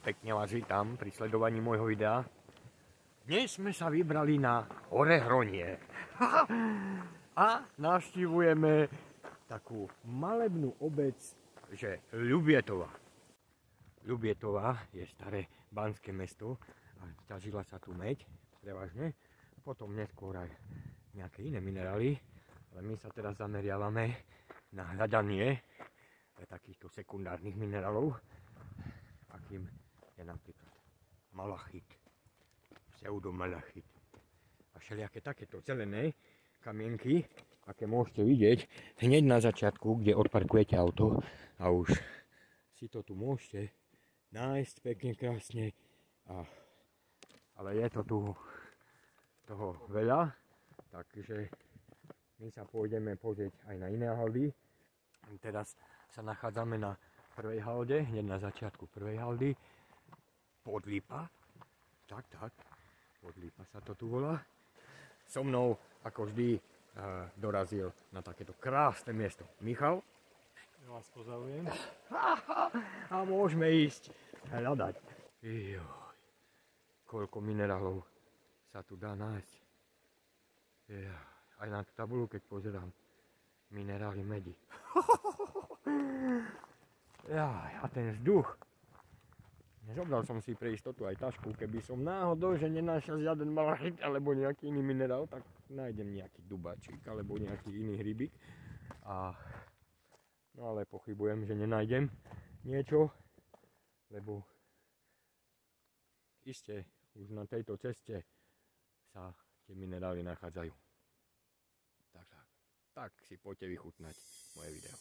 Pekne vás vítam pri sledovaní môjho videa. Dnes sme sa vybrali na hore Hronie. A navštívujeme takú malebnú obec, že Ľubietova. Ľubietova je staré banské mesto a ťažila sa tu meď, prevažne. Potom neskôr aj nejaké iné minerály, ale my sa teraz zameriavame na hľadanie takýchto sekundárnych minerálov, akým je napríklad malachit, pseudomalachit a všelijaké takéto zelené kamienky, aké môžete vidieť hneď na začiatku, kde odparkujete auto a už si to tu môžete nájsť pekne, krásne. Ale je to tu toho veľa, takže my sa pôjdeme pozrieť aj na iné haldy. Teraz sa nachádzame na prvej halde, hneď na začiatku prvej haldy. Podlipa, tak, Podlipa sa to tu volá. So mnou, ako vždy, dorazil na takéto krásne miesto Michal. Ja vás pozdravujem. A môžeme ísť hľadať. Joj, koľko minerálov sa tu dá nájsť. Aj na tú tabuľu, keď pozerám, minerály medi. A ten vzduch. Zobral som si pre istotu aj tašku, keby som náhodou, že nenašiel žiaden malachit alebo nejaký iný minerál, tak nájdem nejaký dubáčik alebo nejaký iný hrybík. No ale pochybujem, že nenájdem niečo, lebo iste už na tejto ceste sa tie minerály nachádzajú. Tak si poďte vychutnať moje video.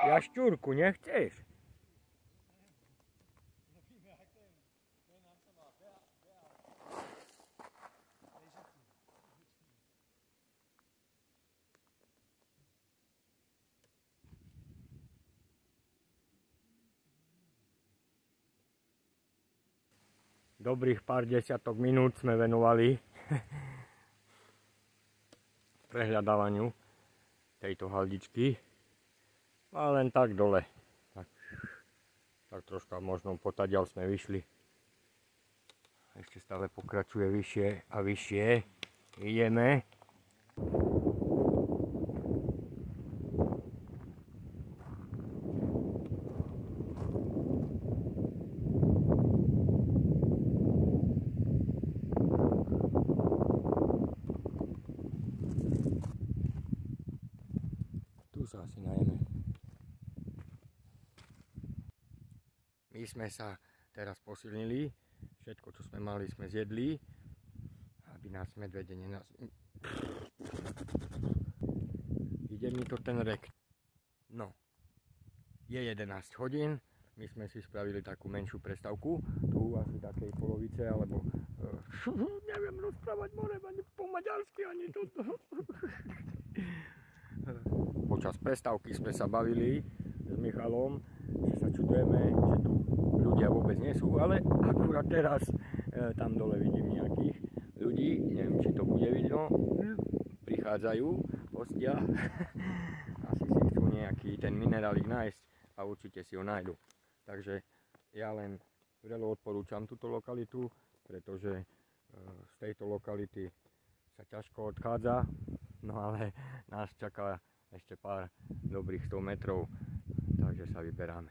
Jašťúrku nechceš? Dobrých pár desiatok minút sme venovali prehľadávaniu tejto haldičky. A len tak dole. Tak troška možno potadiaľ sme vyšli. Ešte stále pokračuje vyššie a vyššie. Ideme. My sme sa teraz posilnili, všetko čo sme mali sme zjedli, aby nás medvede Ide mi to ten rek. No, je 11 hodín, my sme si spravili takú menšiu prestávku, tu asi takej polovice, alebo neviem rozprávať ani po maďarsky, ani toto. Počas prestávky sme sa bavili s Michalom, že sa čudujeme, že tu ľudia vôbec nie sú, ale akurát teraz tam dole vidím nejakých ľudí, neviem či to bude vidno, prichádzajú hostia, asi si chcú nejaký ten minerálik nájsť a určite si ho nájdu. Takže ja len vrelo odporúčam túto lokalitu, pretože z tejto lokality sa ťažko odchádza, no ale nás čaká ešte pár dobrých 100 metrov, takže sa vyberáme.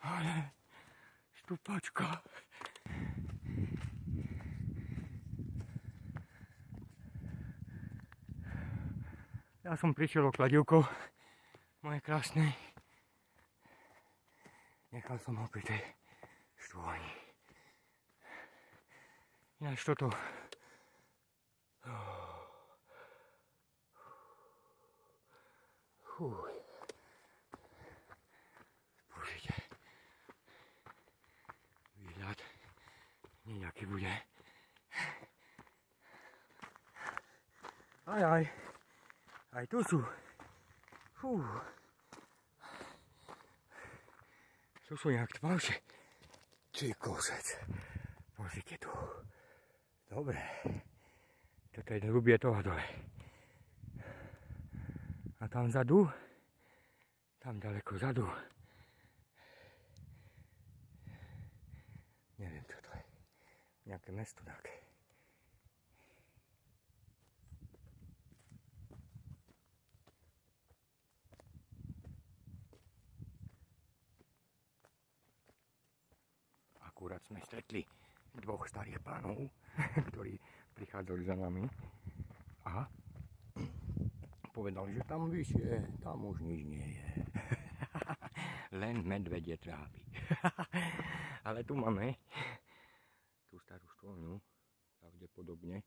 Ale stupačka. Ja som prišiel o kladivko moje krásnej. Nechal som ho pri tej štúvaní. Ináč toto. Pozrite. Výhľad. bude. Aj tu sú. Fú. Tu sú nejak tmavšie. Ty kosec. Pozrite tu. Dobre. Toto je hlubie toho dole. A tam vzadu, tam ďaleko vzadu, neviem čo to je, nejaké mesto také. Akurát sme stretli dvoch starých pánov, ktorí prichádzali za nami a povedali, že tam vyššie, tam už nič nie je. Len medvedie trápi. Ale tu máme tú starú štvoľňu, pravdepodobne.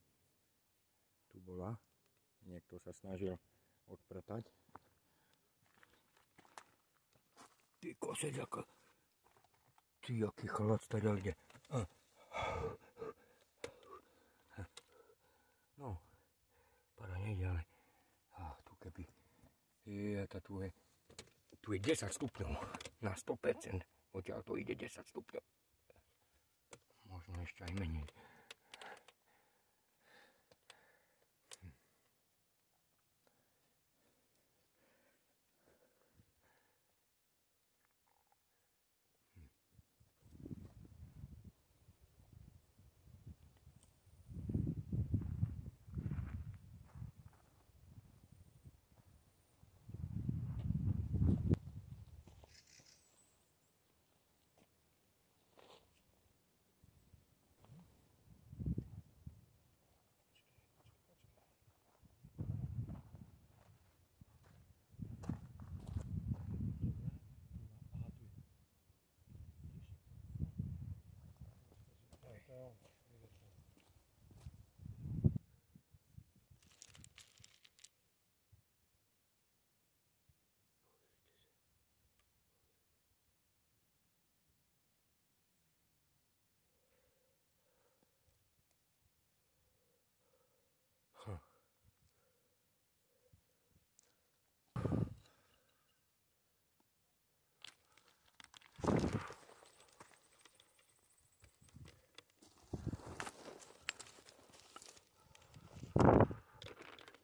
Tu bola. Niekto sa snažil odpratať. Ty kosec, ako... Ty, aký chlad tady ide. No, para nejde, ale... tu keby... Tu je 10 stupňov. Na 100%. Odtiaľ to ide 10 stupňov. Možno ešte aj menej.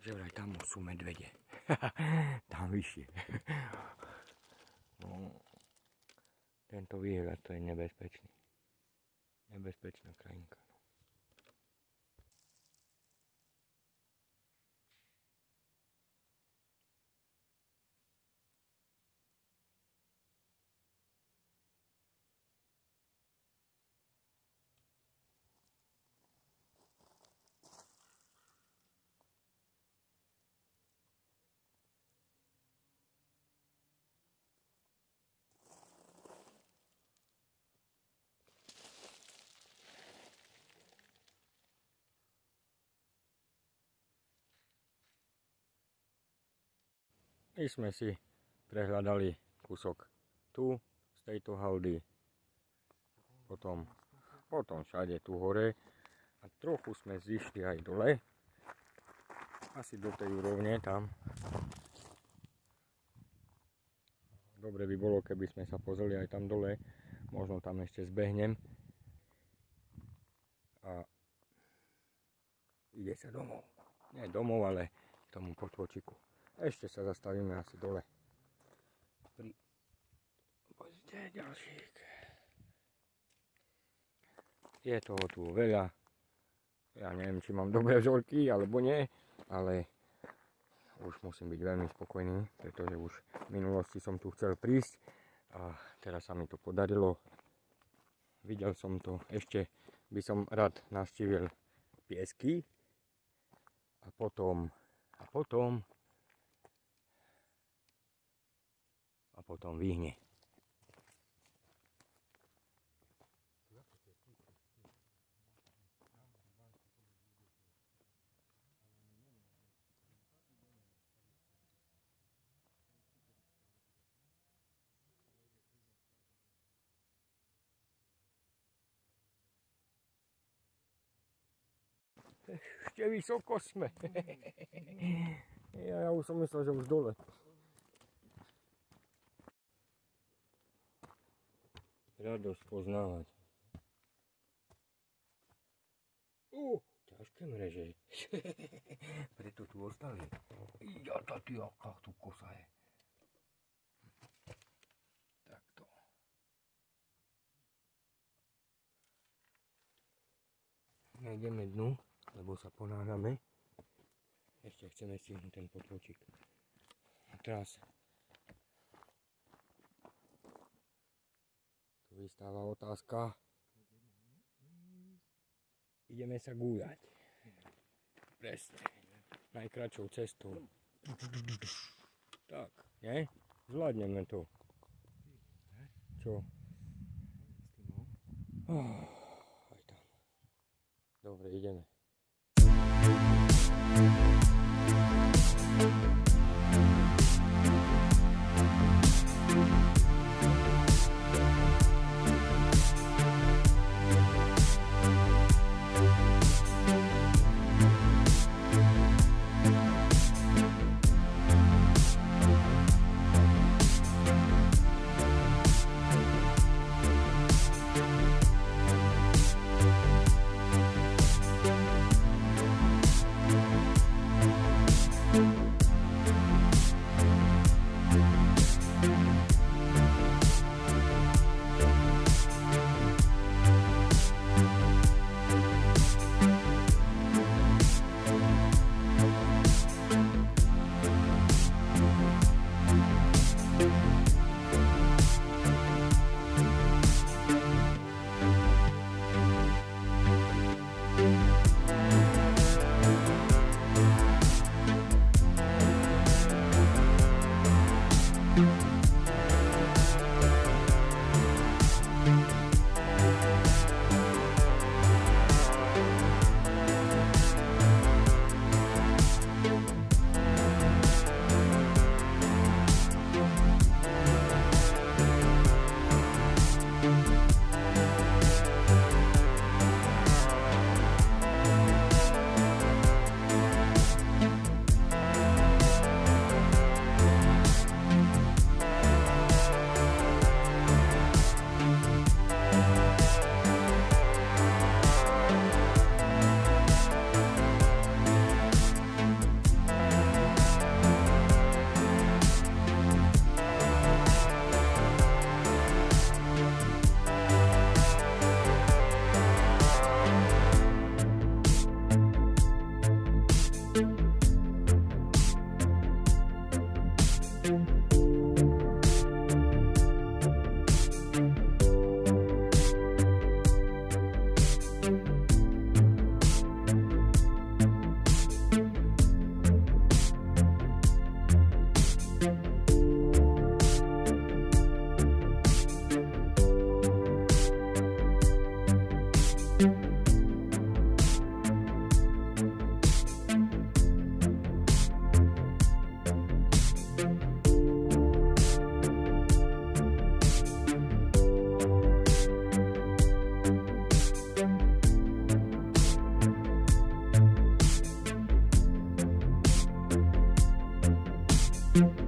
Že vraj tam sú medvede. Tam vyššie. No, tento výhľad to je nebezpečný. Nebezpečná krajinka. My sme si prehľadali kúsok tu, z tejto haldy, potom všade tu hore a trochu sme zišli aj dole, asi do tej úrovne tam. Dobre by bolo, keby sme sa pozreli aj tam dole, možno tam ešte zbehnem a ide sa domov. Nie domov, ale k tomu potôčiku. Ešte sa zastavíme asi dole. Pozrite, ďalšík. Je toho tu veľa. Ja neviem, či mám dobré vzorky, alebo nie, ale už musím byť veľmi spokojný, pretože už v minulosti som tu chcel prísť a teraz sa mi to podarilo. Videl som to. Ešte by som rád navštívil Piesky a potom Vyhne. Ešte vysoko sme. Ja už som myslel, že už dole. Radosť poznávať. Ťažké mreže. Preto tu ostali. Ja tati, aká tu kosa je. Takto. Nájdeme dnu, lebo sa ponáhľame. Ešte chceme stihnúť ten potôčik. A teraz tu vystáva otázka. Ideme sa gúľať. Presne. Najkračšou cestou. Tak, nie? Zvládneme to. Čo? Aj tam. Dobre, ideme. Thank you.